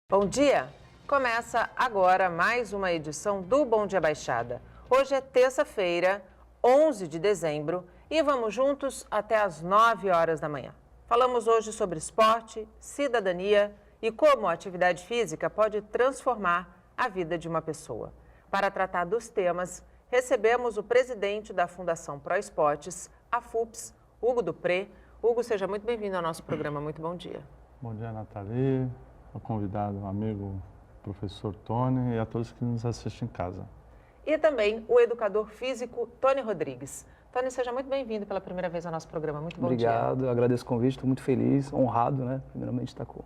Bom dia! Começa agora mais uma edição do Bom Dia Baixada. Hoje é terça-feira, 11 de dezembro, e vamos juntos até às 9 horas da manhã. Falamos hoje sobre esporte, cidadania e como a atividade física pode transformar a vida de uma pessoa. Para tratar dos temas, recebemos o presidente da Fundação Pro Esportes, a FUPS, Hugo Dupré. Hugo, seja muito bem-vindo ao nosso programa. Muito bom dia. Bom dia, Nathalie. O convidado, o amigo professor Tony e a todos que nos assistem em casa. E também o educador físico Tony Rodrigues. Tony, seja muito bem-vindo pela primeira vez ao nosso programa. Muito bom dia. Obrigado, agradeço o convite, estou muito feliz, honrado, né? Primeiramente estar com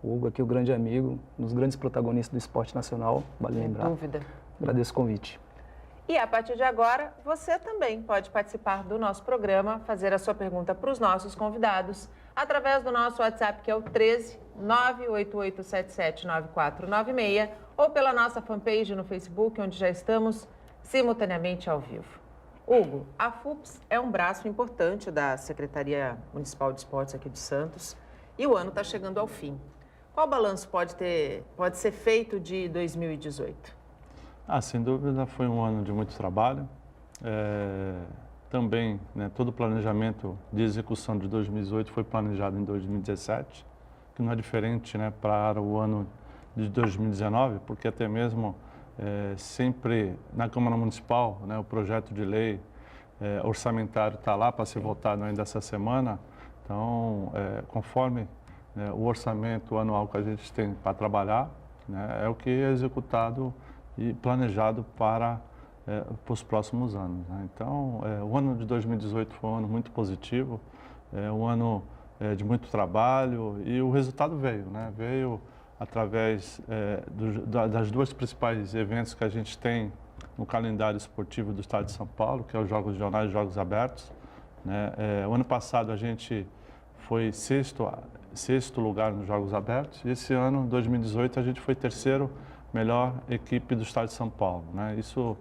o Hugo aqui, o grande amigo, um dos grandes protagonistas do esporte nacional, vale lembrar. Sem dúvida. Agradeço o convite. E a partir de agora, você também pode participar do nosso programa, fazer a sua pergunta para os nossos convidados, através do nosso WhatsApp, que é o 13 988779496, ou pela nossa fanpage no Facebook, onde já estamos simultaneamente ao vivo. Hugo, a FUPS é um braço importante da Secretaria Municipal de Esportes aqui de Santos, e o ano está chegando ao fim. Qual balanço pode ser feito de 2018? Sem dúvida, foi um ano de muito trabalho. Também, todo o planejamento de execução de 2018 foi planejado em 2017, que não é diferente para o ano de 2019, porque até mesmo sempre na Câmara Municipal, o projeto de lei orçamentário está lá para ser votado ainda essa semana. Então, conforme o orçamento anual que a gente tem para trabalhar, é o que é executado e planejado para os próximos anos. Então, o ano de 2018 foi um ano muito positivo, um ano de muito trabalho, e o resultado veio. Veio através das duas principais eventos que a gente tem no calendário esportivo do Estado de São Paulo, que é os Jogos Regionais e os Jogos Abertos. O ano passado a gente foi sexto lugar nos Jogos Abertos, e esse ano, 2018, a gente foi terceiro melhor equipe do Estado de São Paulo. Isso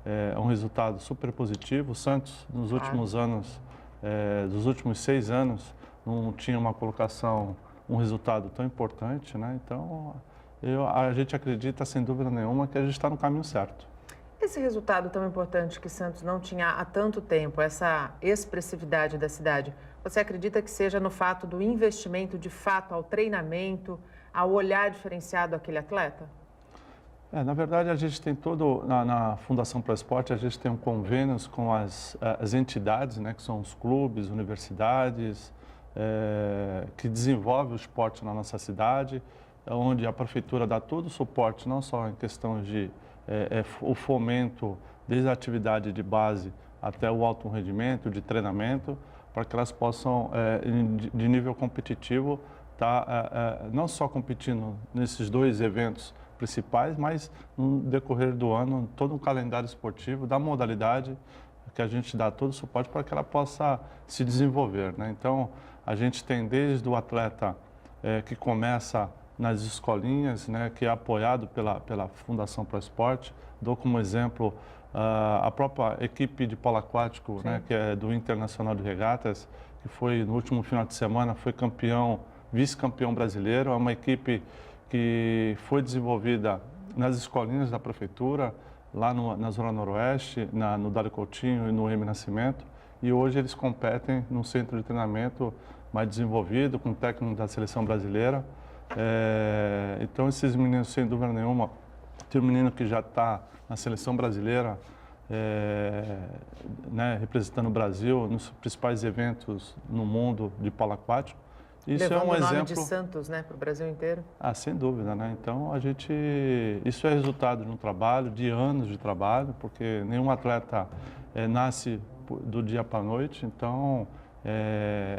é um resultado super positivo. O Santos, nos últimos anos, dos últimos 6 anos, não tinha uma colocação, um resultado tão importante. Então, a gente acredita, sem dúvida nenhuma, que a gente está no caminho certo. Esse resultado tão importante que Santos não tinha há tanto tempo, essa expressividade da cidade, você acredita que seja no fato do investimento, de fato, ao treinamento, ao olhar diferenciado àquele atleta? Na verdade, a gente tem na Fundação Pro Esporte, a gente tem convênios com as entidades, que são os clubes, universidades, que desenvolvem o esporte na nossa cidade, onde a prefeitura dá todo o suporte, não só em questão de o fomento, desde a atividade de base até o alto rendimento, de treinamento, para que elas possam, de nível competitivo, estar não só competindo nesses 2 eventos principais, mas no decorrer do ano, todo um calendário esportivo da modalidade que a gente dá todo o suporte para que ela possa se desenvolver. Então, a gente tem desde o atleta que começa nas escolinhas, que é apoiado pela Fundação Pro Esporte. Dou como exemplo a própria equipe de polo aquático, que é do Internacional de Regatas, que foi no último final de semana, foi vice-campeão brasileiro. É uma equipe que foi desenvolvida nas escolinhas da prefeitura, lá na Zona Noroeste, no Dário Coutinho e no M. Nascimento, e hoje eles competem num centro de treinamento mais desenvolvido, com técnico da seleção brasileira. Então, esses meninos, sem dúvida nenhuma, tem um menino que já está na seleção brasileira, representando o Brasil nos principais eventos no mundo de polo aquático. Isso levando é um o nome exemplo de Santos, para o Brasil inteiro. Sem dúvida, Então, isso é resultado de um trabalho, de anos de trabalho, porque nenhum atleta nasce do dia para a noite. Então,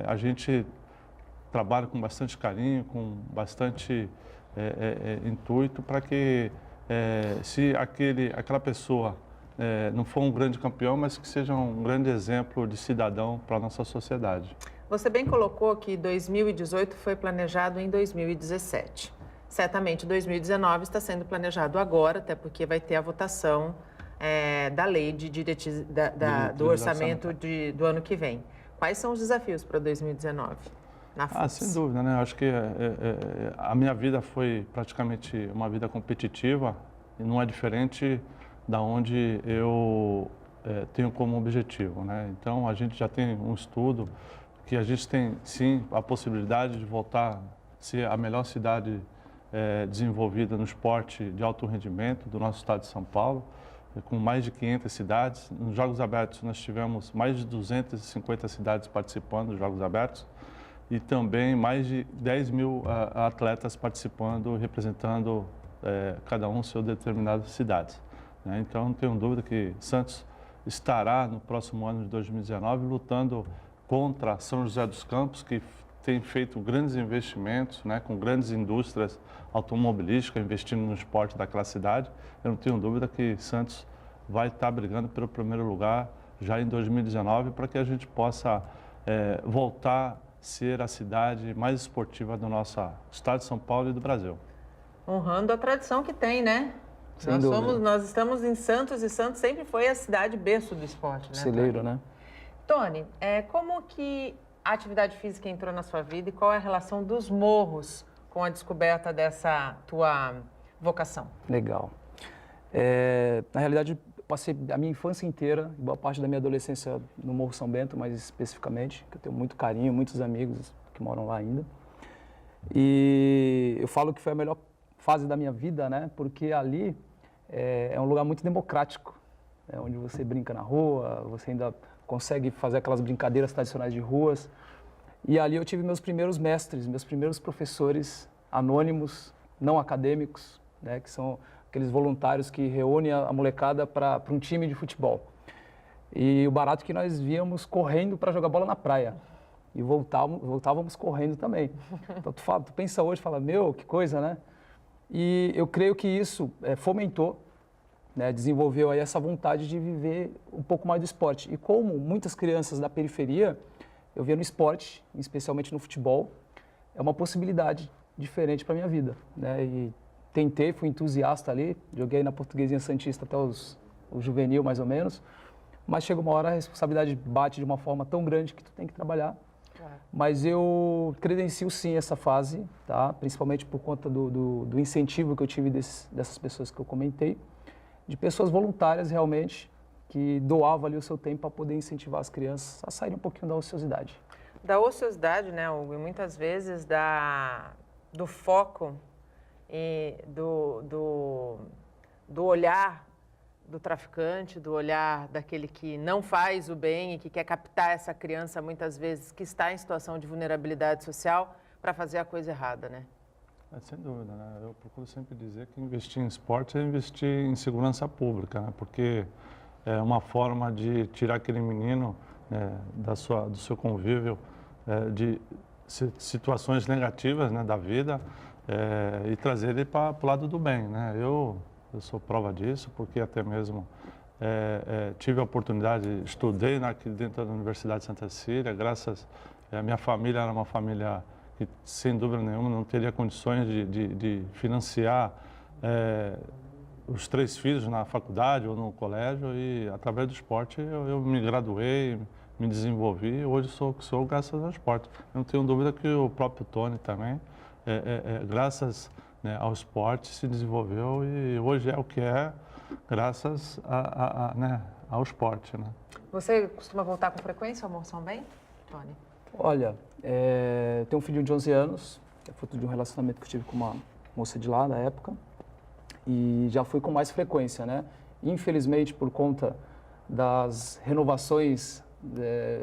a gente trabalha com bastante carinho, com bastante intuito, para que, se aquela pessoa não for um grande campeão, mas que seja um grande exemplo de cidadão para a nossa sociedade. Você bem colocou que 2018 foi planejado em 2017. Certamente 2019 está sendo planejado agora, até porque vai ter a votação da lei de do orçamento do ano que vem. Quais são os desafios para 2019? na FUTS? Sem dúvida, né? Acho que a minha vida foi praticamente uma vida competitiva e não é diferente da onde eu tenho como objetivo, né? Então, a gente já tem um estudo que a gente tem, sim, a possibilidade de voltar a ser a melhor cidade desenvolvida no esporte de alto rendimento do nosso estado de São Paulo, com mais de 500 cidades. Nos Jogos Abertos, nós tivemos mais de 250 cidades participando dos Jogos Abertos e também mais de 10 mil atletas participando, representando cada um seu determinadas cidades, né? Então, não tenho dúvida que Santos estará no próximo ano de 2019 lutando contra São José dos Campos, que tem feito grandes investimentos, né, com grandes indústrias automobilísticas, investindo no esporte daquela cidade. Eu não tenho dúvida que Santos vai estar brigando pelo primeiro lugar já em 2019 para que a gente possa voltar a ser a cidade mais esportiva do nosso estado de São Paulo e do Brasil. Honrando a tradição que tem, né? Sem dúvida. Nós estamos em Santos e Santos sempre foi a cidade berço do esporte, né? Celeiro, né? Tony, como que a atividade física entrou na sua vida e qual é a relação dos morros com a descoberta dessa tua vocação? Legal. Na realidade, passei a minha infância inteira, boa parte da minha adolescência no Morro São Bento, mais especificamente, que eu tenho muito carinho, muitos amigos que moram lá ainda. E eu falo que foi a melhor fase da minha vida, né? Porque ali é um lugar muito democrático, né? Onde você brinca na rua, você ainda consegue fazer aquelas brincadeiras tradicionais de ruas. E ali eu tive meus primeiros mestres, meus primeiros professores anônimos, não acadêmicos, né? Que são aqueles voluntários que reúnem a molecada para um time de futebol. E o barato é que nós víamos correndo para jogar bola na praia. E voltávamos correndo também. Então tu pensa hoje, fala, meu, que coisa, né? E eu creio que isso fomentou, né, desenvolveu aí essa vontade de viver um pouco mais do esporte. E como muitas crianças da periferia, eu via no esporte, especialmente no futebol, é uma possibilidade diferente para a minha vida, né? E tentei, fui entusiasta ali, joguei na Portuguesinha Santista até o juvenil, mais ou menos, mas chega uma hora a responsabilidade bate de uma forma tão grande que tu tem que trabalhar. Claro. Mas eu credencio sim essa fase, tá? Principalmente por conta do incentivo que eu tive dessas pessoas que eu comentei, de pessoas voluntárias realmente, que doavam ali o seu tempo para poder incentivar as crianças a saírem um pouquinho da ociosidade. Da ociosidade, né, Hugo? E muitas vezes do foco e do olhar do traficante, do olhar daquele que não faz o bem e que quer captar essa criança, muitas vezes, que está em situação de vulnerabilidade social, para fazer a coisa errada, né? Sem dúvida, né? Eu procuro sempre dizer que investir em esporte é investir em segurança pública, né? Porque é uma forma de tirar aquele menino do seu convívio de situações negativas, né, da vida e trazer ele para o lado do bem, né? Eu sou prova disso, porque até mesmo tive a oportunidade, estudei aqui dentro da Universidade de Santa Cecília, graças à minha família, era uma família que, sem dúvida nenhuma, não teria condições de financiar os 3 filhos na faculdade ou no colégio, e através do esporte eu me graduei, me desenvolvi, hoje sou o que sou graças ao esporte. Eu não tenho dúvida que o próprio Tony também, graças, né, ao esporte, se desenvolveu e hoje é o que é, graças né, ao esporte, né? Você costuma voltar com frequência ao Morro São Bento, Tony? Olha, tenho um filho de 11 anos, é fruto de um relacionamento que eu tive com uma moça de lá, na época, e já fui com mais frequência, né? Infelizmente, por conta das renovações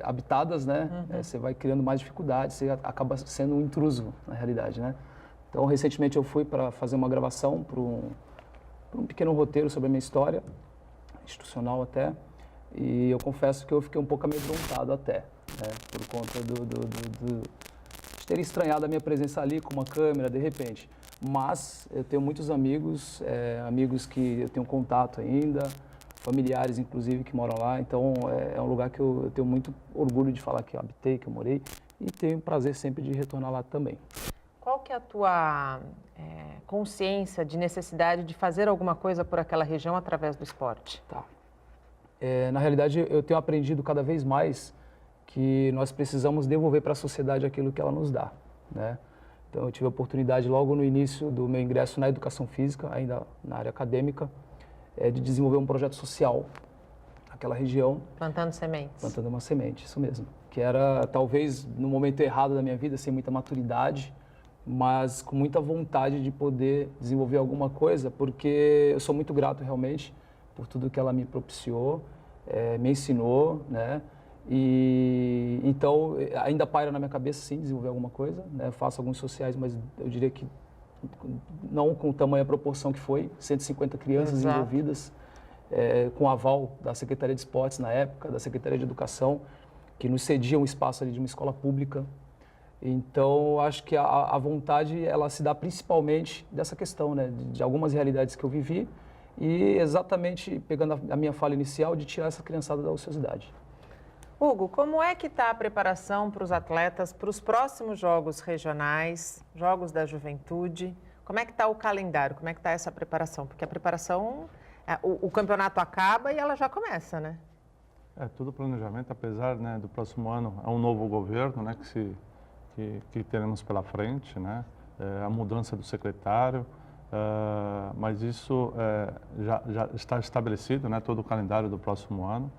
habitadas, né? Uhum. Você vai criando mais dificuldades, você acaba sendo um intruso, na realidade, né? Então, recentemente eu fui para fazer uma gravação para um pequeno roteiro sobre a minha história, institucional até, e eu confesso que eu fiquei um pouco amedrontado até, né? Por conta de ter estranhado a minha presença ali com uma câmera, de repente. Mas eu tenho muitos amigos, amigos que eu tenho contato ainda, familiares, inclusive, que moram lá. Então, é um lugar que eu tenho muito orgulho de falar que eu habitei, que eu morei, e tenho prazer sempre de retornar lá também. Qual que é a tua consciência de necessidade de fazer alguma coisa por aquela região através do esporte? Tá. Na realidade, eu tenho aprendido cada vez mais que nós precisamos devolver para a sociedade aquilo que ela nos dá, né? Então, eu tive a oportunidade, logo no início do meu ingresso na educação física, ainda na área acadêmica, de desenvolver um projeto social naquela região. Plantando sementes. Plantando uma semente, isso mesmo. Que era, talvez, no momento errado da minha vida, sem muita maturidade, mas com muita vontade de poder desenvolver alguma coisa, porque eu sou muito grato, realmente, por tudo que ela me propiciou, me ensinou, né? E então ainda paira na minha cabeça, sim, desenvolver alguma coisa, né? Eu faço alguns sociais, mas eu diria que não com tamanha proporção que foi, 150 crianças Exato. envolvidas, com aval da Secretaria de Esportes na época, da Secretaria de Educação, que nos cedia um espaço ali de uma escola pública. Então, acho que a vontade, ela se dá principalmente dessa questão, né? De algumas realidades que eu vivi e exatamente pegando a minha fala inicial de tirar essa criançada da ociosidade. Hugo, como é que está a preparação para os atletas para os próximos jogos regionais, jogos da juventude? Como é que está o calendário? Como é que está essa preparação? Porque a preparação, o campeonato acaba e ela já começa, né? Tudo planejamento, apesar, né, do próximo ano, é um novo governo, né, que teremos pela frente, né, a mudança do secretário, mas isso já está estabelecido, né, todo o calendário do próximo ano.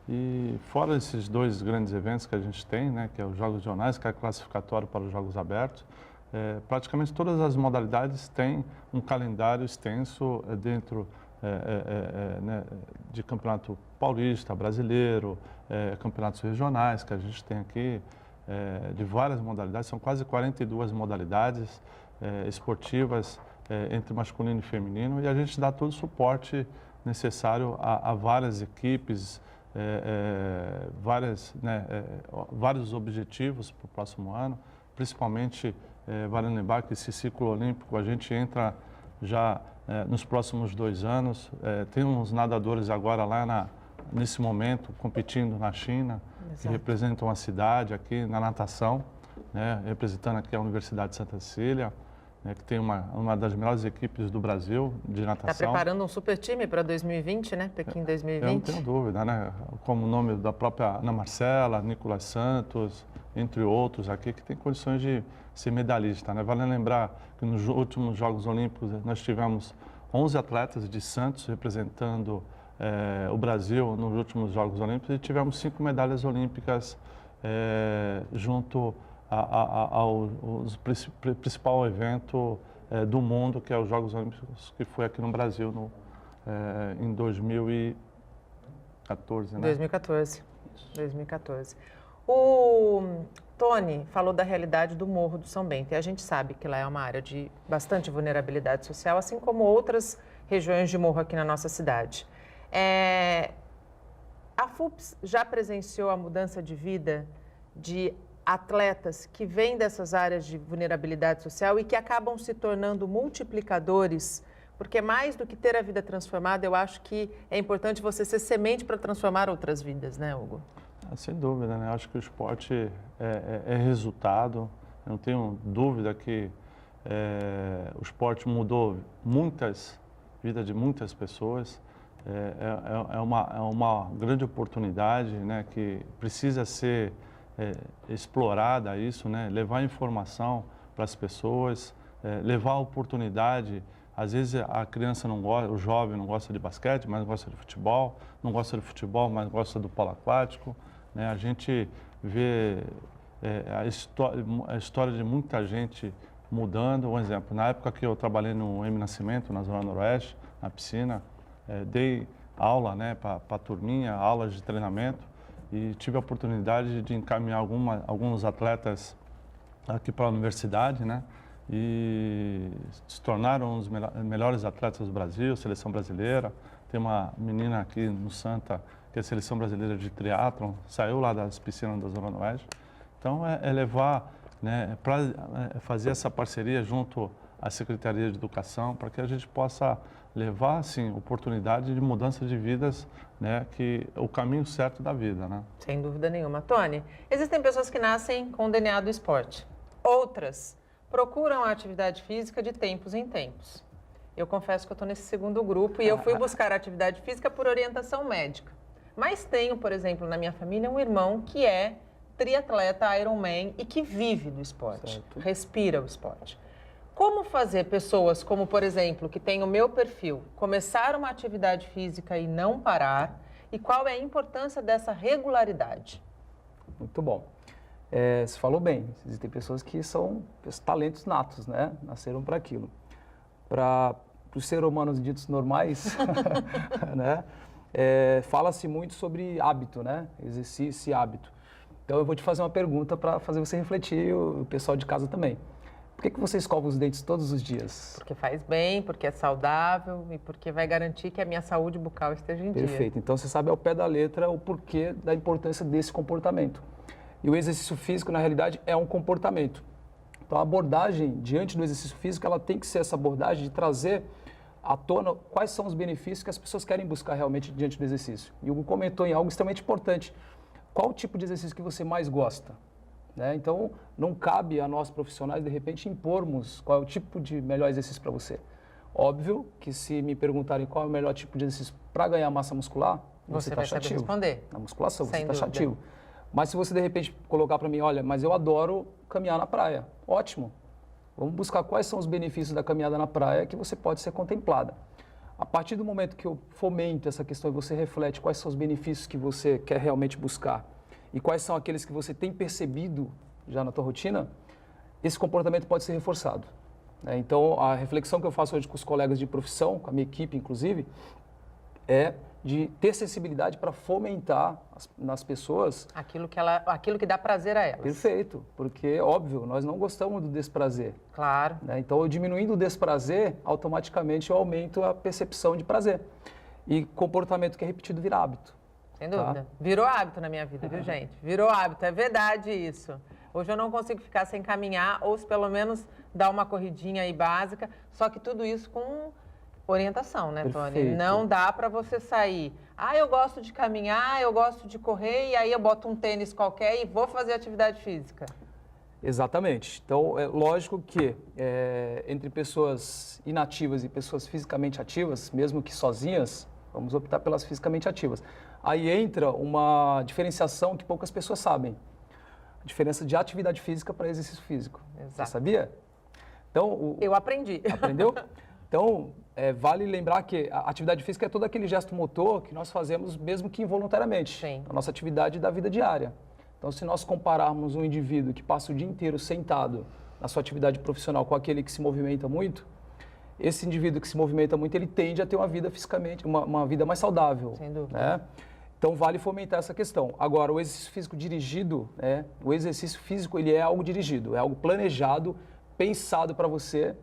E fora esses dois grandes eventos que a gente tem, né, que é os Jogos Regionais, que é classificatório para os Jogos Abertos, praticamente todas as modalidades têm um calendário extenso dentro né, de campeonato paulista, brasileiro, campeonatos regionais que a gente tem aqui, de várias modalidades, são quase 42 modalidades esportivas entre masculino e feminino, e a gente dá todo o suporte necessário a várias equipes, vários objetivos para o próximo ano, principalmente, vale lembrar que esse ciclo olímpico a gente entra já nos próximos 2 anos, tem uns nadadores agora lá nesse momento competindo na China, Exato. que representam a cidade aqui na natação, né, representando aqui a Universidade de Santa Cecília, né, que tem uma das melhores equipes do Brasil de natação. Está preparando um super time para 2020, né? Pequim 2020. Eu não tenho dúvida, né? Como o nome da própria Ana Marcela, Nicolas Santos, entre outros aqui, que tem condições de ser medalhista, né? Vale lembrar que nos últimos Jogos Olímpicos nós tivemos 11 atletas de Santos representando o Brasil nos últimos Jogos Olímpicos e tivemos 5 medalhas olímpicas junto ao principal evento do mundo, que é os Jogos Olímpicos, que foi aqui no Brasil em 2014, né? 2014. 2014. O Tony falou da realidade do Morro do São Bento, e a gente sabe que lá é uma área de bastante vulnerabilidade social, assim como outras regiões de morro aqui na nossa cidade. A FUPS já presenciou a mudança de vida de atletas que vêm dessas áreas de vulnerabilidade social e que acabam se tornando multiplicadores, porque mais do que ter a vida transformada, eu acho que é importante você ser semente para transformar outras vidas, né, Hugo? Sem dúvida, né? Acho que o esporte é resultado. Eu não tenho dúvida que o esporte mudou vidas de muitas pessoas. É uma grande oportunidade, né, que precisa ser explorada isso, né? Levar informação para as pessoas, levar a oportunidade. Às vezes a criança não gosta, o jovem não gosta de basquete, mas gosta de futebol, não gosta de futebol, mas gosta do polo aquático, né? A gente vê a história de muita gente mudando. Um exemplo, na época que eu trabalhei no M. Nascimento, na Zona Noroeste, na piscina, dei aula, né, para a turminha, aulas de treinamento, e tive a oportunidade de encaminhar alguns atletas aqui para a universidade, né, e se tornaram os melhores atletas do Brasil, seleção brasileira. Tem uma menina aqui no Santa, que é a seleção brasileira de triatlon, saiu lá das piscinas da Zona Oeste. Então, levar, né, para fazer essa parceria junto à Secretaria de Educação, para que a gente possa levar, assim, oportunidade de mudança de vidas, né, que é o caminho certo da vida, né? Sem dúvida nenhuma. Tony, existem pessoas que nascem com DNA do esporte. Outras procuram a atividade física de tempos em tempos. Eu confesso que eu estou nesse segundo grupo e eu fui buscar a atividade física por orientação médica. Mas tenho, por exemplo, na minha família, um irmão que é triatleta Ironman e que vive do esporte, Certo. respira o esporte. Como fazer pessoas como, por exemplo, que tem o meu perfil, começar uma atividade física e não parar? E qual é a importância dessa regularidade? Muito bom. Você falou bem, existem pessoas que são talentos natos, né? Nasceram para aquilo. Para os seres humanos ditos normais, né? Fala-se muito sobre hábito, né? Exercício e hábito. Então eu vou te fazer uma pergunta para fazer você refletir e o pessoal de casa também. Por que você escova os dentes todos os dias? Porque faz bem, porque é saudável e porque vai garantir que a minha saúde bucal esteja em dia. Perfeito. Então você sabe ao pé da letra o porquê da importância desse comportamento. E o exercício físico, na realidade, é um comportamento. Então a abordagem diante do exercício físico, ela tem que ser essa abordagem de trazer à tona quais são os benefícios que as pessoas querem buscar realmente diante do exercício. E o Hugo comentou em algo extremamente importante. Qual o tipo de exercício que você mais gosta? Né? Então, não cabe a nós profissionais, de repente, impormos qual é o tipo de melhor exercício para você. Óbvio que se me perguntarem qual é o melhor tipo de exercício para ganhar massa muscular, Você vai saber responder. Na musculação, você Sem está dúvida. taxativo. Mas se você, de repente, colocar para mim, olha, mas eu adoro caminhar na praia. Ótimo. Vamos buscar quais são os benefícios da caminhada na praia que você pode ser contemplada. A partir do momento que eu fomento essa questão e você reflete quais são os benefícios que você quer realmente buscar e quais são aqueles que você tem percebido já na tua rotina, esse comportamento pode ser reforçado. Né? Então, a reflexão que eu faço hoje com os colegas de profissão, com a minha equipe, inclusive, é de ter sensibilidade para fomentar nas pessoas Aquilo que dá prazer a elas. Perfeito, porque, óbvio, nós não gostamos do desprazer. Claro. Né? Então, eu diminuindo o desprazer, automaticamente eu aumento a percepção de prazer. E comportamento que é repetido vira hábito. Sem dúvida. Virou hábito na minha vida, viu, gente? Virou hábito, é verdade isso. Hoje eu não consigo ficar sem caminhar, ou se pelo menos dar uma corridinha aí básica, só que tudo isso com orientação, né, Tony? Perfeito. Não dá para você sair. Ah, eu gosto de caminhar, eu gosto de correr, e aí eu boto um tênis qualquer e vou fazer atividade física. Exatamente. Então, é lógico que entre pessoas inativas e pessoas fisicamente ativas, mesmo que sozinhas, vamos optar pelas fisicamente ativas. Aí entra uma diferenciação que poucas pessoas sabem. A diferença de atividade física para exercício físico. Exato. Você sabia? Então, Eu aprendi. Aprendeu? Então, vale lembrar que a atividade física é todo aquele gesto motor que nós fazemos mesmo que involuntariamente. Sim. A nossa atividade da vida diária. Então, se nós compararmos um indivíduo que passa o dia inteiro sentado na sua atividade profissional com aquele que se movimenta muito, esse indivíduo que se movimenta muito, ele tende a ter uma vida fisicamente, uma vida mais saudável. Sem dúvida. Né? Então, vale fomentar essa questão. Agora, o exercício físico dirigido, o exercício físico, ele é algo dirigido, é algo planejado, pensado para você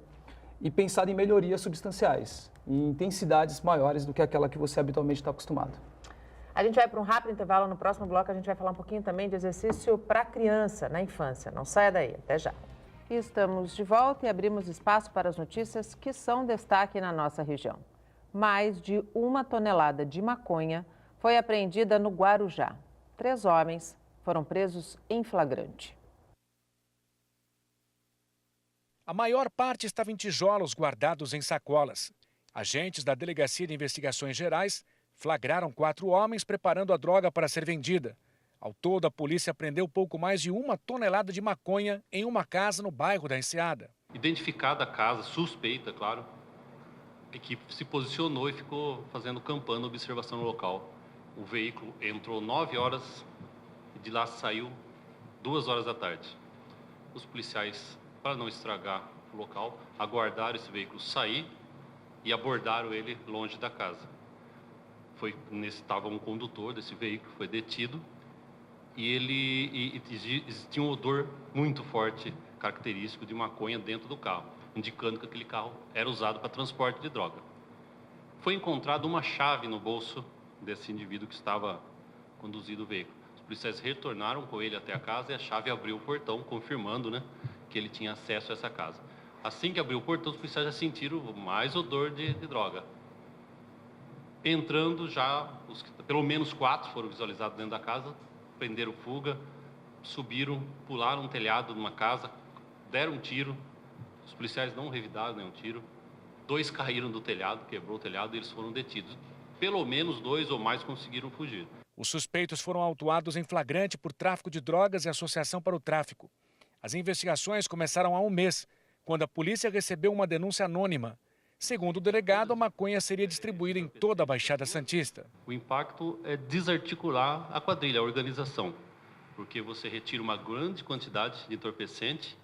e pensado em melhorias substanciais, em intensidades maiores do que aquela que você habitualmente está acostumado. A gente vai para um rápido intervalo. No próximo bloco a gente vai falar um pouquinho também de exercício para criança, na infância. Não saia daí, até já. E estamos de volta e abrimos espaço para as notícias que são destaque na nossa região. Mais de 1 tonelada de maconha foi apreendida no Guarujá. 3 homens foram presos em flagrante. A maior parte estava em tijolos guardados em sacolas. Agentes da Delegacia de Investigações Gerais flagraram 4 homens preparando a droga para ser vendida. Ao todo, a polícia apreendeu pouco mais de 1 tonelada de maconha em uma casa no bairro da Enseada. Identificada a casa, suspeita, claro, a equipe se posicionou e ficou fazendo campana, observação no local. O veículo entrou 9 horas e de lá saiu 2 horas da tarde. Os policiais, para não estragar o local, aguardaram esse veículo sair e abordaram ele longe da casa. Estava um condutor desse veículo, foi detido e existia um odor muito forte, característico de maconha dentro do carro, indicando que aquele carro era usado para transporte de droga. Foi encontrada uma chave no bolso desse indivíduo que estava conduzindo o veículo. Os policiais retornaram com ele até a casa e a chave abriu o portão, confirmando, né, que ele tinha acesso a essa casa. Assim que abriu o portão, os policiais já sentiram mais odor de droga. Entrando já, pelo menos 4 foram visualizados dentro da casa, prenderam fuga, subiram, pularam um telhado numa casa, deram um tiro, os policiais não revidaram nenhum tiro, 2 caíram do telhado, quebrou o telhado e eles foram detidos. pelo menos 2 ou mais conseguiram fugir. Os suspeitos foram autuados em flagrante por tráfico de drogas e associação para o tráfico. As investigações começaram há um mês, quando a polícia recebeu uma denúncia anônima. Segundo o delegado, a maconha seria distribuída em toda a Baixada Santista. O impacto é desarticular a quadrilha, a organização, porque você retira uma grande quantidade de entorpecente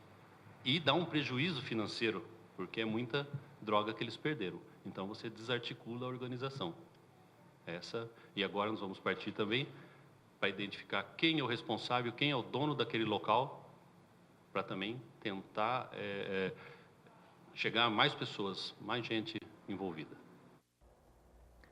e dá um prejuízo financeiro, porque é muita droga que eles perderam. Então você desarticula a organização. E agora nós vamos partir também para identificar quem é o responsável, quem é o dono daquele local, para também tentar chegar a mais pessoas, mais gente envolvida.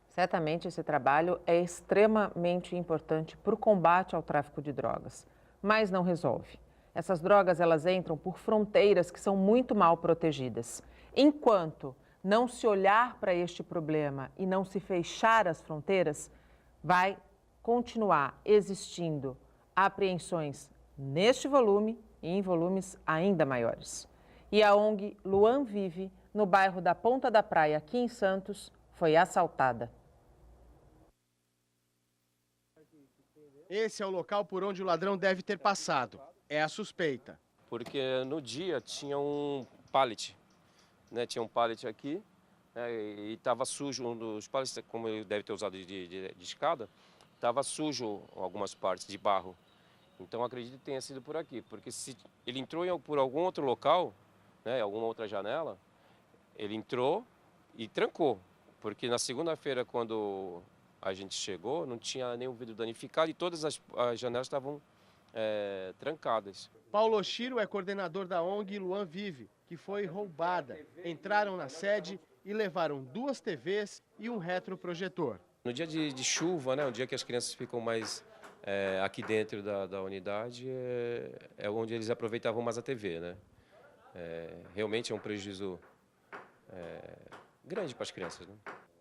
Certamente esse trabalho é extremamente importante para o combate ao tráfico de drogas, mas não resolve. Essas drogas, elas entram por fronteiras que são muito mal protegidas. Enquanto não se olhar para este problema e não se fechar as fronteiras, vai continuar existindo apreensões neste volume e em volumes ainda maiores. E a ONG Luan Vive, no bairro da Ponta da Praia, aqui em Santos, foi assaltada. Esse é o local por onde o ladrão deve ter passado. É a suspeita. Porque no dia tinha um pallet, né? Tinha um pallet aqui, né? E estava sujo, um dos pallets, como ele deve ter usado de escada, estava sujo algumas partes de barro. Então acredito que tenha sido por aqui, porque se ele entrou por algum outro local, né, alguma outra janela, ele entrou e trancou, porque na segunda-feira, quando a gente chegou, não tinha nenhum vidro danificado e todas as janelas estavam trancadas. Paulo Oshiro é coordenador da ONG Luan Vive, que foi roubada. Entraram na sede e levaram 2 TVs e um retroprojetor. No dia de chuva, né, o dia que as crianças ficam mais aqui dentro da unidade, é onde eles aproveitavam mais a TV, né? Realmente é um prejuízo grande para as crianças, né?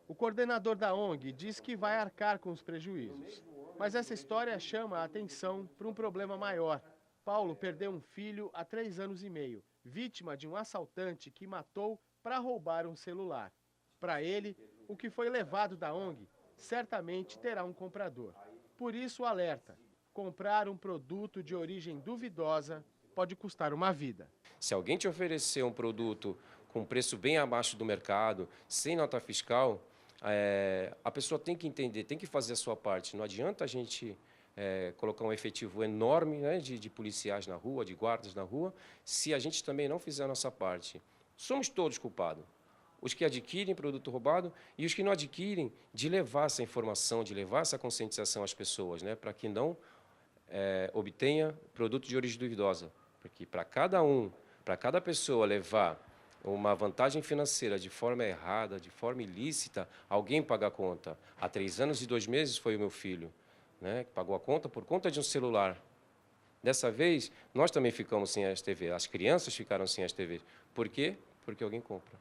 O coordenador da ONG diz que vai arcar com os prejuízos. Mas essa história chama a atenção para um problema maior. Paulo perdeu um filho há 3 anos e meio, vítima de um assaltante que matou para roubar um celular. Para ele, o que foi levado da ONG certamente terá um comprador. Por isso o alerta: comprar um produto de origem duvidosa pode custar uma vida. Se alguém te oferecer um produto com preço bem abaixo do mercado, sem nota fiscal, a pessoa tem que entender, tem que fazer a sua parte. Não adianta a gente colocar um efetivo enorme, né, de policiais na rua, de guardas na rua, se a gente também não fizer a nossa parte. Somos todos culpados. Os que adquirem produto roubado e os que não adquirem, de levar essa informação, de levar essa conscientização às pessoas, né, para que não obtenha produto de origem duvidosa. Porque para cada pessoa levar uma vantagem financeira de forma errada, de forma ilícita, alguém paga a conta. Há 3 anos e 2 meses foi o meu filho, né, que pagou a conta por conta de um celular. Dessa vez, nós também ficamos sem as TV, as crianças ficaram sem as TV. Por quê? Porque alguém compra.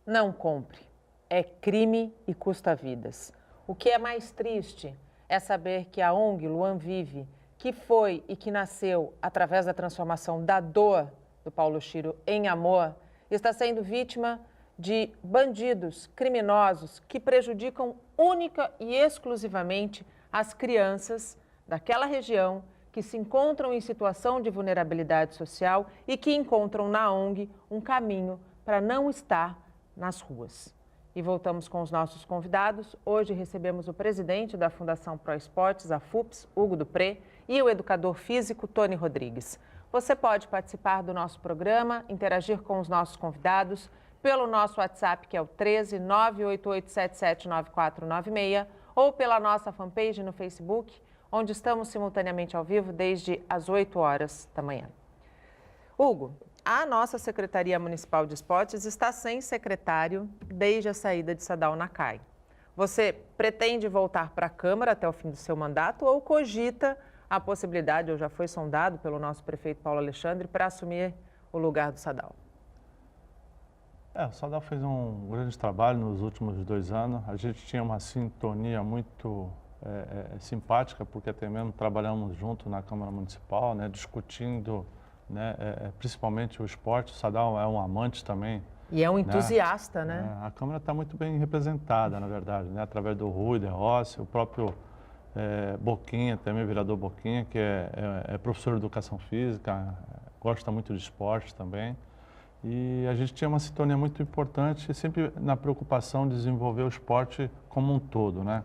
Não compre. É crime e custa vidas. O que é mais triste é saber que a ONG Luan Vive, que foi e que nasceu através da transformação da dor do Paulo Oshiro em amor, está sendo vítima de bandidos criminosos que prejudicam única e exclusivamente as crianças daquela região que se encontram em situação de vulnerabilidade social e que encontram na ONG um caminho para não estar nas ruas. E voltamos com os nossos convidados. Hoje recebemos o presidente da Fundação Pro Esportes, a FUPS, Hugo Dupré, e o educador físico, Tony Rodrigues. Você pode participar do nosso programa, interagir com os nossos convidados pelo nosso WhatsApp, que é o 13 988779496, ou pela nossa fanpage no Facebook, onde estamos simultaneamente ao vivo desde as 8 horas da manhã. Hugo, a nossa Secretaria Municipal de Esportes está sem secretário desde a saída de Sadal Nakai. Você pretende voltar para a Câmara até o fim do seu mandato ou cogita a possibilidade, ou já foi sondado pelo nosso prefeito Paulo Alexandre, para assumir o lugar do Sadal? O Sadal fez um grande trabalho nos últimos 2 anos. A gente tinha uma sintonia muito simpática, porque até mesmo trabalhamos junto na Câmara Municipal, né, discutindo, né, principalmente o esporte. O Sadal é um amante também E é um entusiasta, né? A Câmara está muito bem representada, na verdade, né? Através do Rui, de Rossi, o próprio Boquinha, também o vereador Boquinha, que é professor de educação física, gosta muito de esporte também. E a gente tinha uma sintonia muito importante, sempre na preocupação de desenvolver o esporte como um todo, né?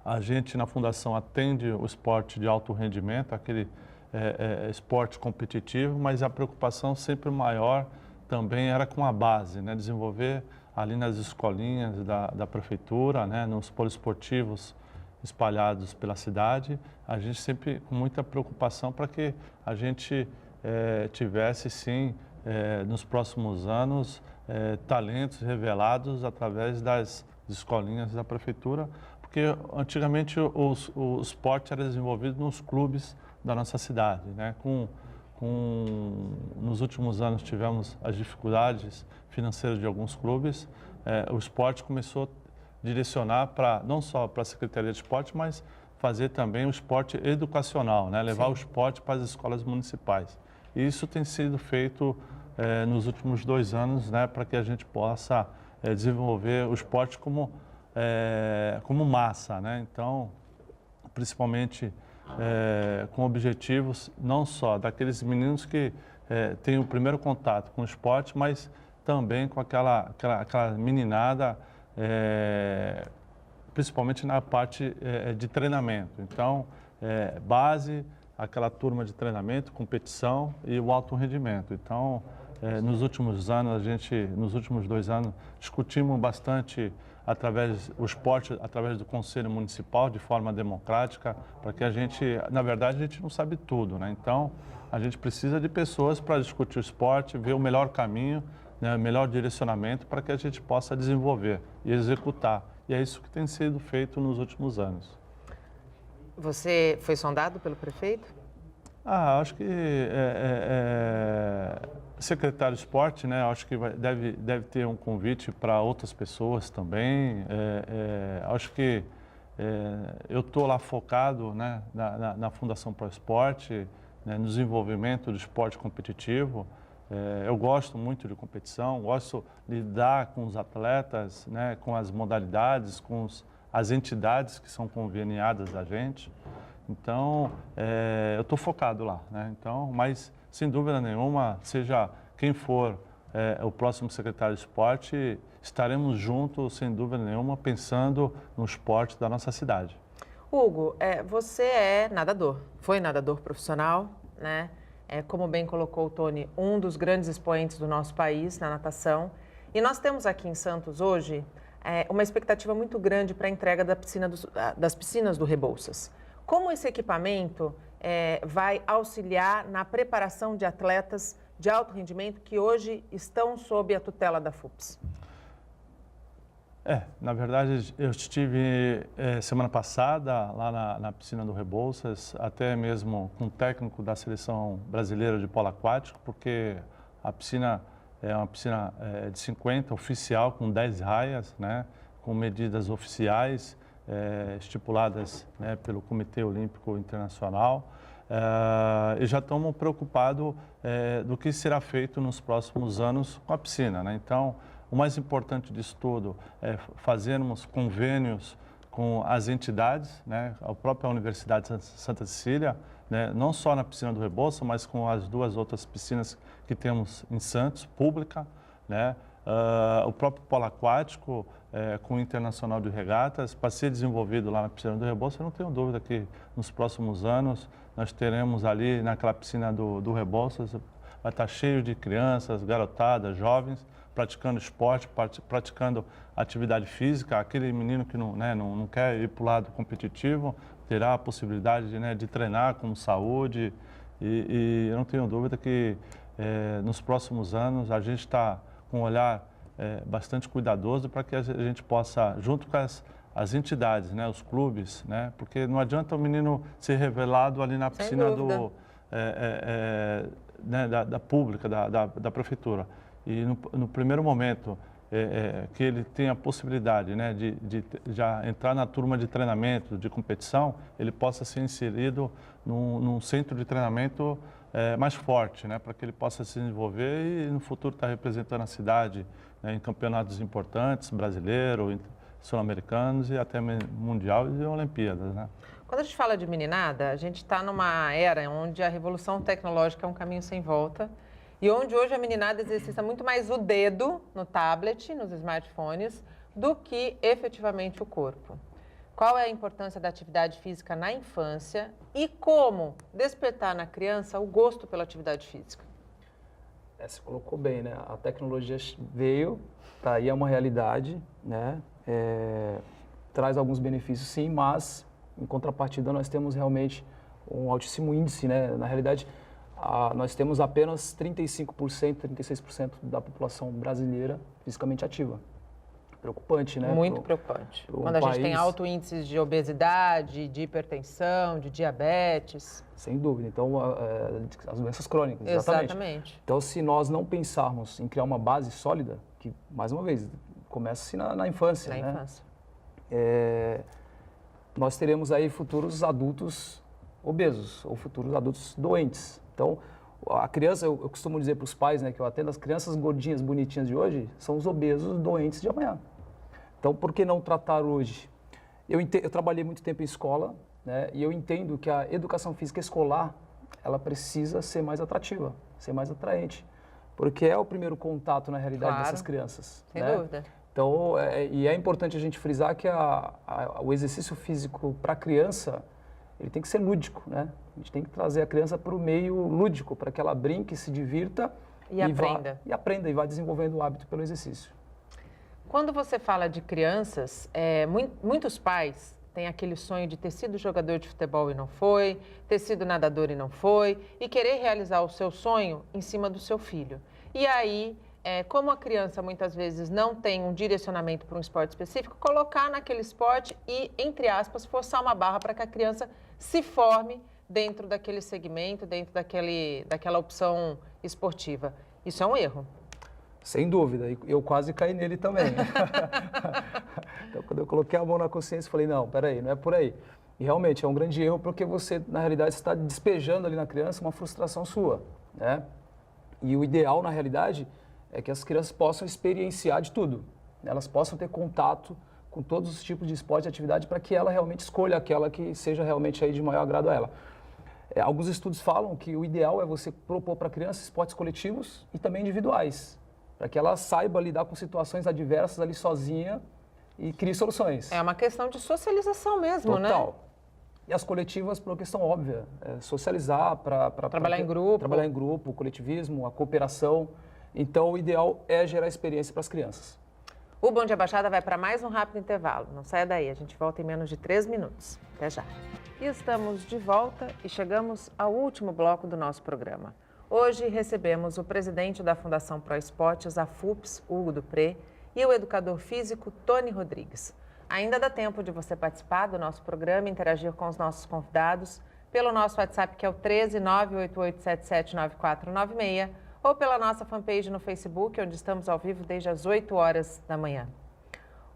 A gente, na Fundação, atende o esporte de alto rendimento, aquele esporte competitivo, mas a preocupação sempre maior também era com a base, né? Desenvolver ali nas escolinhas da prefeitura, né? Nos poliesportivos espalhados pela cidade, a gente sempre com muita preocupação para que a gente tivesse, sim, nos próximos anos, talentos revelados através das escolinhas da prefeitura, porque antigamente o esporte era desenvolvido nos clubes da nossa cidade, né? Nos últimos anos tivemos as dificuldades financeiras de alguns clubes, o esporte começou a direcionar não só para a Secretaria de Esporte, mas fazer também o esporte educacional, né? Levar o esporte para as escolas municipais. E isso tem sido feito nos últimos 2 anos, né? Para que a gente possa desenvolver o esporte como massa, né? Então, principalmente com objetivos não só daqueles meninos que têm o primeiro contato com o esporte, mas também com aquela meninada, principalmente na parte de treinamento. Então, base, aquela turma de treinamento, competição e o alto rendimento. Então, nos últimos anos, nos últimos 2 anos, discutimos bastante o esporte através do Conselho Municipal, de forma democrática, para que na verdade, a gente não sabe tudo, né? Então, a gente precisa de pessoas para discutir o esporte, ver o melhor caminho, né, o melhor direcionamento para que a gente possa desenvolver e executar. E é isso que tem sido feito nos últimos anos. Você foi sondado pelo prefeito? Acho que secretário de esporte, né? Acho que deve ter um convite para outras pessoas também. Acho que eu estou lá focado, né, na Fundação Pro Esporte, né, no desenvolvimento do esporte competitivo. Eu gosto muito de competição, gosto de lidar com os atletas, né, com as modalidades, com as entidades que são conveniadas a gente. Então, eu estou focado lá, né? Então, mas, sem dúvida nenhuma, seja quem for o próximo secretário de esporte, estaremos juntos, sem dúvida nenhuma, pensando no esporte da nossa cidade. Hugo, você é nadador, foi nadador profissional, né? Como bem colocou o Tony, um dos grandes expoentes do nosso país na natação. E nós temos aqui em Santos hoje uma expectativa muito grande para a entrega das piscinas do Rebouças. Como esse equipamento vai auxiliar na preparação de atletas de alto rendimento que hoje estão sob a tutela da FUPS? Na verdade, eu estive semana passada lá na piscina do Rebouças, até mesmo com o técnico da Seleção Brasileira de Polo Aquático, porque a piscina é uma piscina de 50, oficial, com 10 raias, né, com medidas oficiais, estipuladas, né, pelo Comitê Olímpico Internacional. E já estamos preocupados do que será feito nos próximos anos com a piscina, né? Então, o mais importante disso tudo é fazermos convênios com as entidades, né, a própria Universidade de Santa Cecília, né, não só na piscina do Rebouças, mas com as 2 outras piscinas que temos em Santos, pública, né, o próprio polo aquático com o Internacional de Regatas, para ser desenvolvido lá na piscina do Rebouças. Eu não tenho dúvida que nos próximos anos nós teremos ali naquela piscina do Rebouças, vai estar cheio de crianças, garotadas, jovens, praticando esporte, praticando atividade física. Aquele menino que não quer ir para o lado competitivo terá a possibilidade de treinar com saúde. E eu não tenho dúvida que nos próximos anos a gente está com um olhar bastante cuidadoso para que a gente possa, junto com as entidades, né, os clubes, né, porque não adianta o menino ser revelado ali na piscina da pública, da prefeitura. E no primeiro momento que ele tem a possibilidade, né, de já entrar na turma de treinamento, de competição, ele possa ser inserido num centro de treinamento mais forte, né, para que ele possa se desenvolver e no futuro estar representando a cidade, né, em campeonatos importantes, brasileiro, sul-americanos e até mundial e Olimpíadas, né? Quando a gente fala de meninada, a gente está numa era onde a revolução tecnológica é um caminho sem volta e onde hoje a meninada exercita muito mais o dedo no tablet, nos smartphones, do que efetivamente o corpo. Qual é a importância da atividade física na infância e como despertar na criança o gosto pela atividade física? Você colocou bem, né? A tecnologia veio, tá aí, é uma realidade, né? Traz alguns benefícios, sim, mas em contrapartida nós temos realmente um altíssimo índice, né? Na realidade, nós temos apenas 35%, 36% da população brasileira fisicamente ativa. Preocupante, né? Muito preocupante. Quando a gente tem alto índice de obesidade, de hipertensão, de diabetes. Sem dúvida. Então, as doenças crônicas, exatamente. Exatamente. Então, se nós não pensarmos em criar uma base sólida, que, mais uma vez, começa-se na infância, né? infância. Nós teremos aí futuros adultos obesos ou futuros adultos doentes. Então, a criança, eu costumo dizer para os pais, né, que eu atendo, as crianças gordinhas, bonitinhas de hoje, são os obesos doentes de amanhã. Então, por que não tratar hoje? Eu trabalhei muito tempo em escola, né, e eu entendo que a educação física escolar, ela precisa ser mais atrativa, ser mais atraente, porque é o primeiro contato, na realidade, dessas crianças. Sem né? dúvida. Então, e é importante a gente frisar que o exercício físico para a criança, ele tem que ser lúdico, né? A gente tem que trazer a criança para o meio lúdico, para que ela brinque, se divirta e aprenda. E vá desenvolvendo o hábito pelo exercício. Quando você fala de crianças, muitos pais têm aquele sonho de ter sido jogador de futebol e não foi, ter sido nadador e não foi, e querer realizar o seu sonho em cima do seu filho. E aí, como a criança muitas vezes não tem um direcionamento para um esporte específico, colocar naquele esporte e, entre aspas, forçar uma barra para que a criança se forme dentro daquele segmento, dentro daquela opção esportiva. Isso é um erro. Sem dúvida, eu quase caí nele também. Então, quando eu coloquei a mão na consciência, falei, não, peraí, não é por aí. E realmente é um grande erro porque você, na realidade, está despejando ali na criança uma frustração sua, né? E o ideal, na realidade, é que as crianças possam experienciar de tudo. Elas possam ter contato com todos os tipos de esporte e atividade para que ela realmente escolha aquela que seja realmente aí de maior agrado a ela. Alguns estudos falam que o ideal é você propor para a criança esportes coletivos e também individuais, para que ela saiba lidar com situações adversas ali sozinha e crie soluções. É uma questão de socialização mesmo, né? Total. E as coletivas, por uma questão óbvia, socializar para trabalhar em grupo. Trabalhar em grupo, o coletivismo, a cooperação. Então, o ideal é gerar experiência para as crianças. O Bom Dia Baixada vai para mais um rápido intervalo. Não saia daí, a gente volta em menos de 3 minutos. Até já. E estamos de volta e chegamos ao último bloco do nosso programa. Hoje recebemos o presidente da Fundação Pro Esportes, a FUPS, Hugo Dupré, e o educador físico Tony Rodrigues. Ainda dá tempo de você participar do nosso programa e interagir com os nossos convidados pelo nosso WhatsApp, que é o 13988779496, ou pela nossa fanpage no Facebook, onde estamos ao vivo desde as 8 horas da manhã.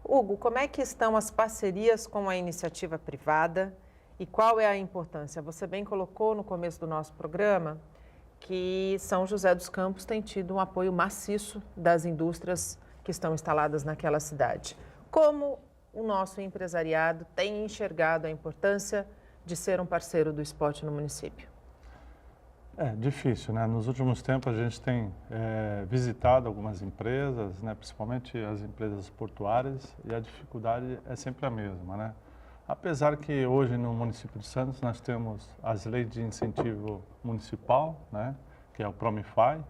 Hugo, como é que estão as parcerias com a iniciativa privada e qual é a importância? Você bem colocou no começo do nosso programa que São José dos Campos tem tido um apoio maciço das indústrias que estão instaladas naquela cidade. Como o nosso empresariado tem enxergado a importância de ser um parceiro do esporte no município? É difícil, né? Nos últimos tempos a gente tem visitado algumas empresas, né? Principalmente as empresas portuárias, e a dificuldade é sempre a mesma, né? Apesar que hoje no município de Santos nós temos as leis de incentivo municipal, né? Que é o Promify,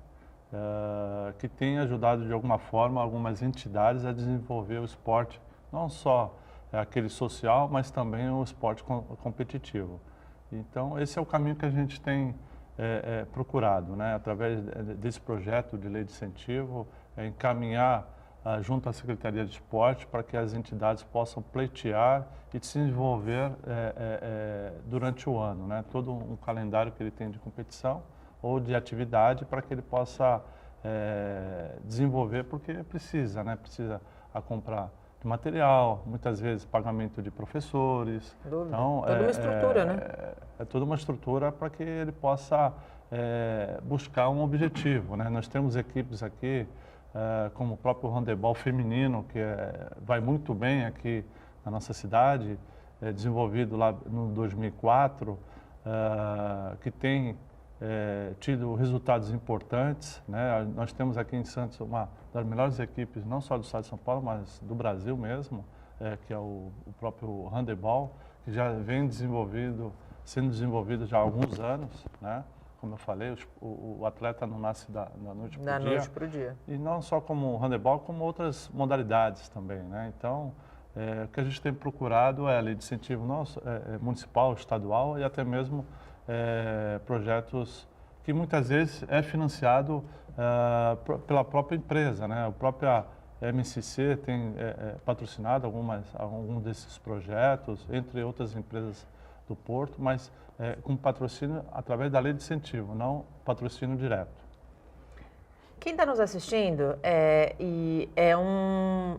que tem ajudado de alguma forma algumas entidades a desenvolver o esporte, não só aquele social, mas também o esporte competitivo. Então esse é o caminho que a gente tem procurado, né? Através desse projeto de lei de incentivo, encaminhar junto à Secretaria de Esporte para que as entidades possam pleitear e se desenvolver durante o ano, né? Todo um calendário que ele tem de competição ou de atividade para que ele possa desenvolver, porque precisa, né? Precisa comprar de material, muitas vezes pagamento de professores. Então, toda uma estrutura, né? É toda uma estrutura para que ele possa buscar um objetivo, né? Nós temos equipes aqui, como o próprio handebol feminino, que vai muito bem aqui na nossa cidade, desenvolvido lá no 2004, que tem tido resultados importantes, né? Nós temos aqui em Santos uma das melhores equipes, não só do estado de São Paulo, mas do Brasil mesmo, que é o próprio handebol, que já vem sendo desenvolvido já há alguns anos, né? Como eu falei, o atleta não nasce da noite para o dia. Da noite para o dia. E não só como handebol, como outras modalidades também, né? Então, o que a gente tem procurado é a lei de incentivo municipal, estadual e até mesmo projetos que muitas vezes é financiado pela própria empresa, né? A própria MCC tem patrocinado alguns desses projetos, entre outras empresas do Porto, mas com patrocínio através da lei de incentivo, não patrocínio direto. Quem está nos assistindo e é um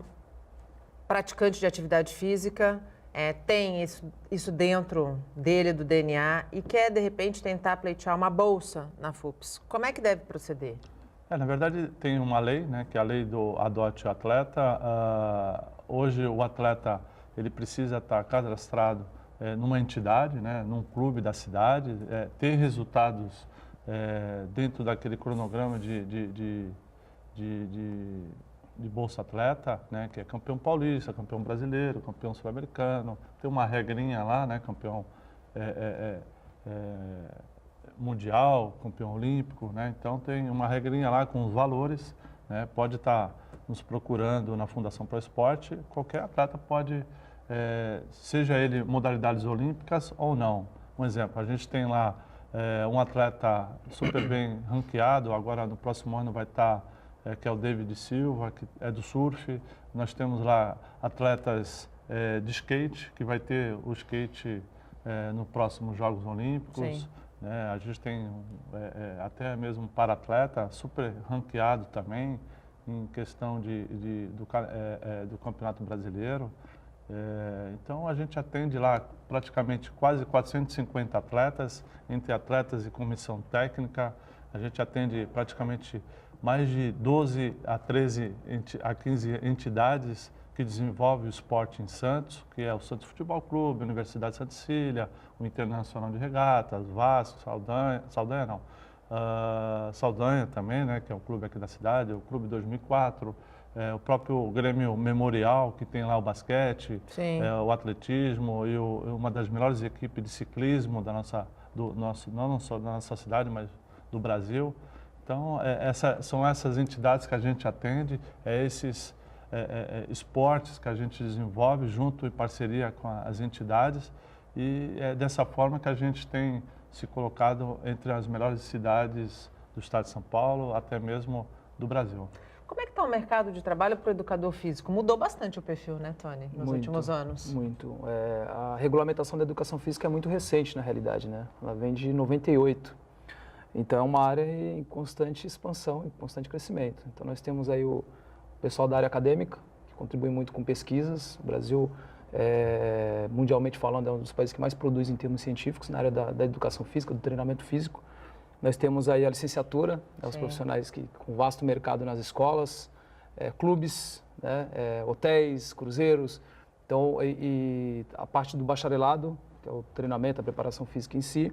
praticante de atividade física, tem isso dentro dele, do DNA, e quer, de repente, tentar pleitear uma bolsa na FUPS. Como é que deve proceder? Na verdade, tem uma lei, né, que é a lei do Adote Atleta. Hoje, o atleta ele precisa estar cadastrado numa entidade, né, num clube da cidade, ter resultados dentro daquele cronograma de Bolsa Atleta, né, que é campeão paulista, campeão brasileiro, campeão sul-americano, tem uma regrinha lá, né, campeão mundial, campeão olímpico, né, então tem uma regrinha lá com os valores, né, pode estar nos procurando na Fundação Pro Esporte, qualquer atleta pode, seja ele modalidades olímpicas ou não. Um exemplo, a gente tem lá um atleta super bem ranqueado, agora no próximo ano vai estar que é o David Silva, que é do surf. Nós temos lá atletas de skate, que vai ter o skate no próximos Jogos Olímpicos. Né? A gente tem até mesmo para-atleta super ranqueado também, em questão do Campeonato Brasileiro. Então, a gente atende lá praticamente quase 450 atletas, entre atletas e comissão técnica. A gente atende praticamente mais de 12 a 13 a 15 entidades que desenvolvem o esporte em Santos, que é o Santos Futebol Clube, a Universidade de Santa Cecília, o Internacional de Regatas, Vasco, Saldanha também, né, que é o clube aqui da cidade, o Clube 2004, o próprio Grêmio Memorial, que tem lá o basquete, o atletismo e uma das melhores equipes de ciclismo não só da nossa cidade, mas do Brasil. Então, são essas entidades que a gente atende, esses esportes que a gente desenvolve junto em parceria com as entidades, e é dessa forma que a gente tem se colocado entre as melhores cidades do estado de São Paulo, até mesmo do Brasil. Como é que está o mercado de trabalho para o educador físico? Mudou bastante o perfil, né, Tony, nos últimos anos? Muito. A regulamentação da educação física é muito recente, na realidade, né? Ela vem de 98. Então, é uma área em constante expansão, em constante crescimento. Então, nós temos aí o pessoal da área acadêmica, que contribui muito com pesquisas. O Brasil, mundialmente falando, é um dos países que mais produz em termos científicos na área da educação física, do treinamento físico. Nós temos aí a licenciatura, os profissionais com vasto mercado nas escolas, clubes, né, hotéis, cruzeiros. Então, e a parte do bacharelado, que é o treinamento, a preparação física em si.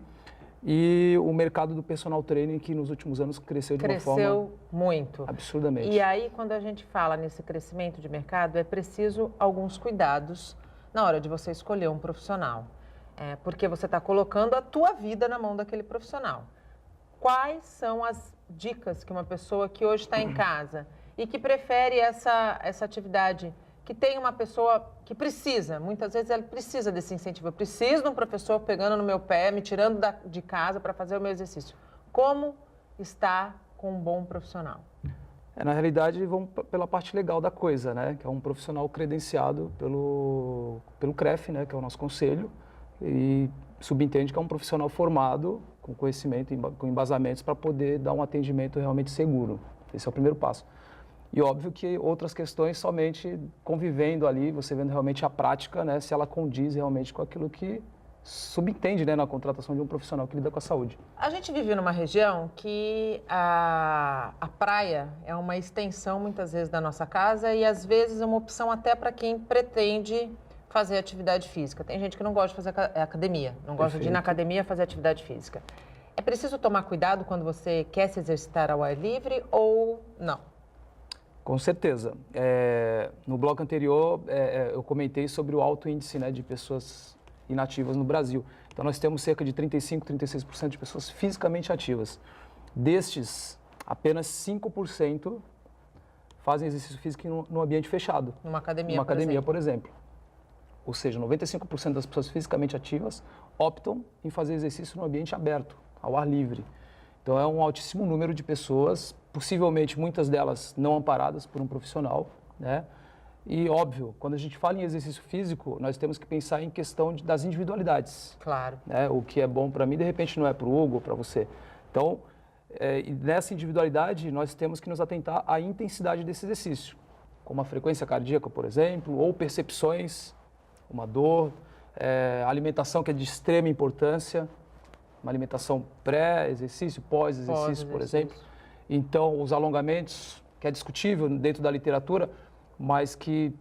E o mercado do personal training, que nos últimos anos cresceu de uma forma muito. Absurdamente. E aí, quando a gente fala nesse crescimento de mercado, é preciso alguns cuidados na hora de você escolher um profissional. Porque você está colocando a tua vida na mão daquele profissional. Quais são as dicas que uma pessoa que hoje está em casa e que prefere essa atividade, que tem uma pessoa que precisa, muitas vezes ela precisa desse incentivo, eu preciso de um professor pegando no meu pé, me tirando de casa para fazer o meu exercício. Como estar com um bom profissional? Na realidade, vamos pela parte legal da coisa, né? Que é um profissional credenciado pelo CREF, né? Que é o nosso conselho, e subentende que é um profissional formado, com conhecimento, com embasamentos, para poder dar um atendimento realmente seguro. Esse é o primeiro passo. E óbvio que outras questões somente convivendo ali, você vendo realmente a prática, né, se ela condiz realmente com aquilo que subentende, né, na contratação de um profissional que lida com a saúde. A gente vive numa região que a praia é uma extensão, muitas vezes, da nossa casa e, às vezes, é uma opção até para quem pretende fazer atividade física. Tem gente que não gosta de fazer academia, não gosta de ir na academia fazer atividade física. É preciso tomar cuidado quando você quer se exercitar ao ar livre ou não? Com certeza. No bloco anterior, eu comentei sobre o alto índice, né, de pessoas inativas no Brasil. Então, nós temos cerca de 35%, 36% de pessoas fisicamente ativas. Destes, apenas 5% fazem exercício físico no ambiente fechado. Numa academia, Numa academia, por exemplo. Ou seja, 95% das pessoas fisicamente ativas optam em fazer exercício no ambiente aberto, ao ar livre. Então, é um altíssimo número de pessoas, possivelmente muitas delas não amparadas por um profissional, né? E, óbvio, quando a gente fala em exercício físico, nós temos que pensar em questão das individualidades. Claro. Né? O que é bom para mim, de repente, não é para o Hugo ou para você. Então, nessa individualidade, nós temos que nos atentar à intensidade desse exercício, como a frequência cardíaca, por exemplo, ou percepções, uma dor, alimentação que é de extrema importância, uma alimentação pré-exercício, pós-exercício, por exemplo. Então, os alongamentos, que é discutível dentro da literatura, mas que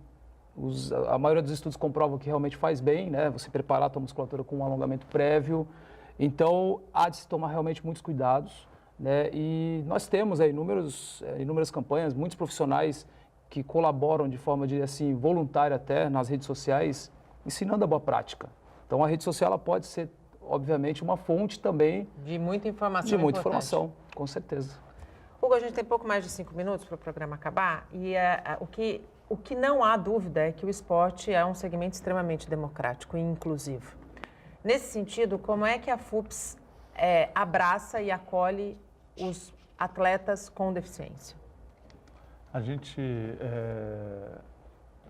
a maioria dos estudos comprovam que realmente faz bem, né? Você preparar a tua musculatura com um alongamento prévio. Então, há de se tomar realmente muitos cuidados, né? E nós temos aí inúmeras campanhas, muitos profissionais que colaboram de forma, assim, voluntária até nas redes sociais, ensinando a boa prática. Então, a rede social ela pode ser, obviamente, uma fonte também de muita informação. De muita informação, com certeza. Hugo, a gente tem pouco mais de 5 minutos para o programa acabar e o que não há dúvida é que o esporte é um segmento extremamente democrático e inclusivo. Nesse sentido, como é que a FUPS abraça e acolhe os atletas com deficiência? A gente,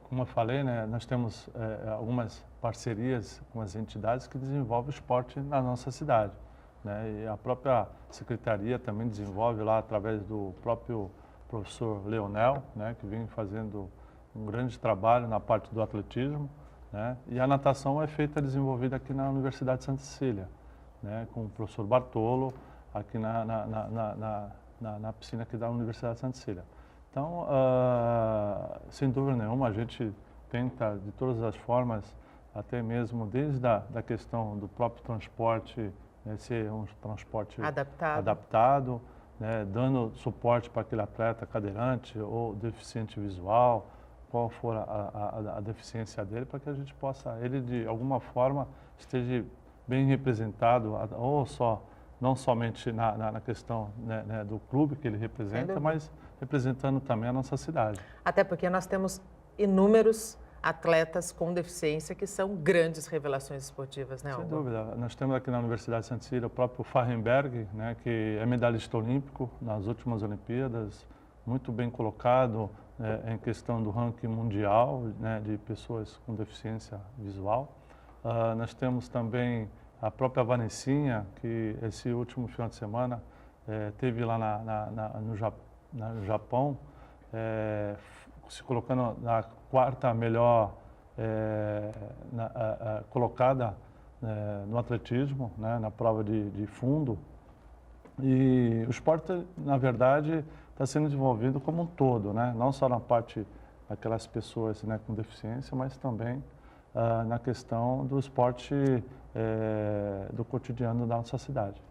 como eu falei, né, nós temos algumas parcerias com as entidades que desenvolvem o esporte na nossa cidade. Né? E a própria secretaria também desenvolve lá através do próprio professor Leonel, né, que vem fazendo um grande trabalho na parte do atletismo, né? E a natação é desenvolvida aqui na Universidade de Santa Cecília, né, com o professor Bartolo, aqui na piscina aqui da Universidade de Santa Cecília. Então, sem dúvida nenhuma, a gente tenta de todas as formas, até mesmo desde a questão do próprio transporte, né, ser um transporte adaptado, né, dando suporte para aquele atleta cadeirante ou deficiente visual, qual for a deficiência dele, para que a gente possa, ele de alguma forma esteja bem representado, ou não somente na questão, né, do clube que ele representa, mas representando também a nossa cidade. Até porque nós temos inúmeros atletas com deficiência que são grandes revelações esportivas, né, Hugo? Sem dúvida. Nós temos aqui na Universidade de Santa Cecília o próprio Fahrenberg, né, que é medalhista olímpico nas últimas Olimpíadas, muito bem colocado em questão do ranking mundial, né, de pessoas com deficiência visual. Nós temos também a própria Vanessinha, que esse último final de semana teve lá no Japão, se colocando na 4ª melhor colocada no atletismo, né, na prova de fundo. E o esporte, na verdade, está sendo desenvolvido como um todo, né? Não só na parte daquelas pessoas, né, com deficiência, mas também na questão do esporte do cotidiano da nossa cidade.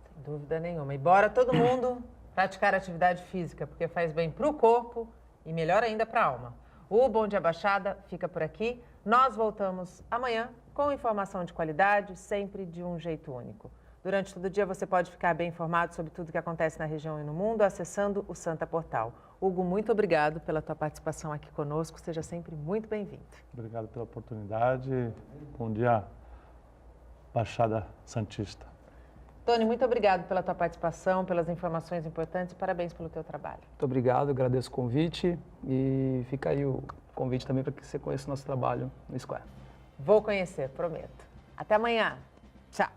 Sem dúvida nenhuma. E bora todo mundo praticar atividade física, porque faz bem para o corpo e melhor ainda para a alma. O Bom Dia Baixada fica por aqui. Nós voltamos amanhã com informação de qualidade, sempre de um jeito único. Durante todo o dia você pode ficar bem informado sobre tudo que acontece na região e no mundo acessando o Santa Portal. Hugo, muito obrigado pela tua participação aqui conosco. Seja sempre muito bem-vindo. Obrigado pela oportunidade. Bom dia, Baixada Santista. Tony, muito obrigado pela tua participação, pelas informações importantes e parabéns pelo teu trabalho. Muito obrigado, agradeço o convite e fica aí o convite também para que você conheça o nosso trabalho no Square. Vou conhecer, prometo. Até amanhã. Tchau.